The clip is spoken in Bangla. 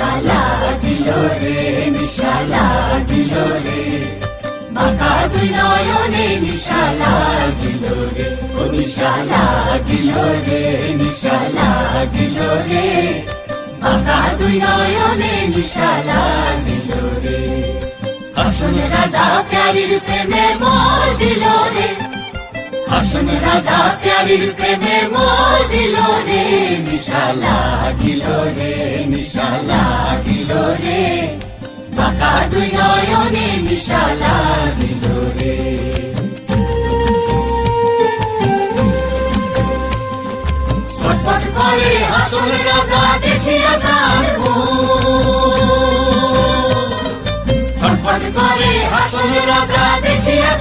নিশালা দিল রে, নিশালা দিল রে, বাঁকা দুই নয়নে নিশালা দিল রে, ও নিশালা দিল রে, নিশালা দিল রে, বাঁকা দুই নয়নে নিশালা দিল রে। হাসন রাজা প্যারির প্রেমে মজিল রে, হাসন রাজা প্যারির প্রেমে মজিল রে, নিশালা দিল রে, নিশালা দিল রে, বাঁকা দুই নয়নে নিশালা দিল রে। ছটফট করে হাসন রাজা দেখিয়া যার ছটফট করে হাসন রাজা দেখিয়া